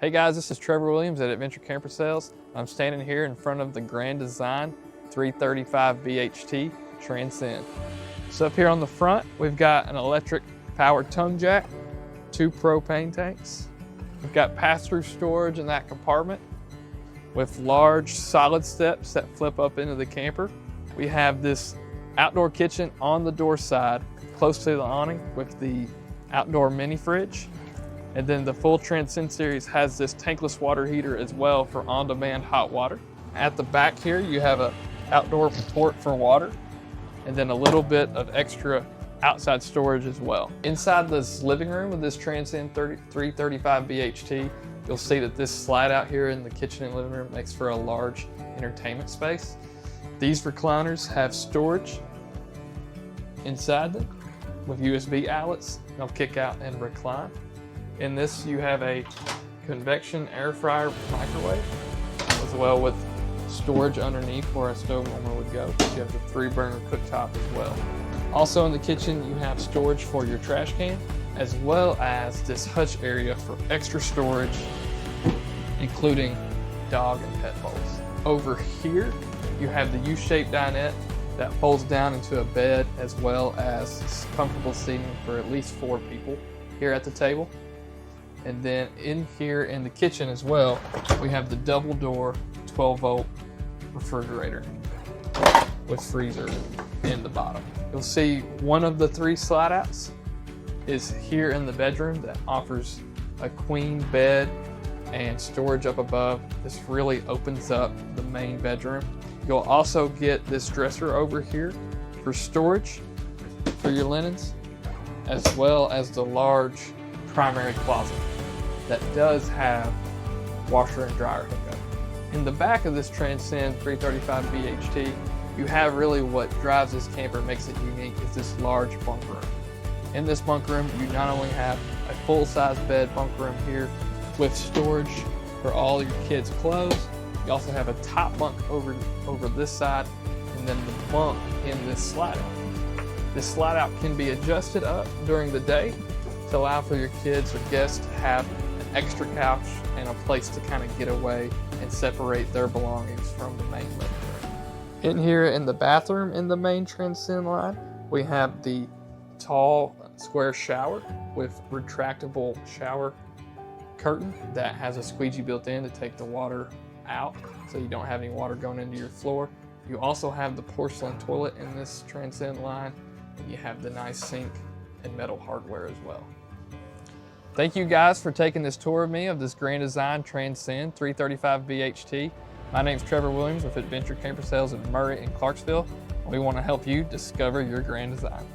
Hey guys, this is Trevor Williams at Adventure Camper Sales. I'm standing here in front of the Grand Design 335BHT Transcend. So up here on the front, we've got an electric powered tongue jack, 2 propane tanks. We've got pass-through storage in that compartment with large solid steps that flip up into the camper. We have this outdoor kitchen on the door side, close to the awning with the outdoor mini fridge. And then the full Transcend series has this tankless water heater as well for on-demand hot water. At the back here, you have an outdoor port for water, and then a little bit of extra outside storage as well. Inside this living room of this Transcend 335BHT, you'll see that this slide out here in the kitchen and living room makes for a large entertainment space. These recliners have storage inside them with USB outlets. They'll kick out and recline. In this, you have a convection air fryer microwave, as well with storage underneath where a stove warmer would go. You have the 3-burner cooktop as well. Also in the kitchen, you have storage for your trash can, as well as this hutch area for extra storage, including dog and pet bowls. Over here, you have the U-shaped dinette that folds down into a bed, as well as comfortable seating for at least 4 people here at the table. And then in here in the kitchen as well, we have the double door 12-volt refrigerator with freezer in the bottom. You'll see one of the 3 slide outs is here in the bedroom that offers a queen bed and storage up above. This really opens up the main bedroom. You'll also get this dresser over here for storage for your linens, as well as the large primary closet that does have washer and dryer hookup. In the back of this Transcend 335BHT, you have really what drives this camper, makes it unique, is this large bunk room. In this bunk room, you not only have a full-size bed bunk room here with storage for all your kids' clothes, you also have a top bunk over this side, and then the bunk in this slide out. This slide out can be adjusted up during the day to allow for your kids or guests to have an extra couch and a place to kind of get away and separate their belongings from the main living room. In here in the bathroom in the main Transcend line, we have the tall square shower with retractable shower curtain that has a squeegee built in to take the water out so you don't have any water going into your floor. You also have the porcelain toilet in this Transcend line, and you have the nice sink and metal hardware as well. Thank you guys for taking this tour of me of this Grand Design Transcend 335BHT. My name's Trevor Williams with Adventure Camper Sales in Murray and Clarksville. We want to help you discover your Grand Design.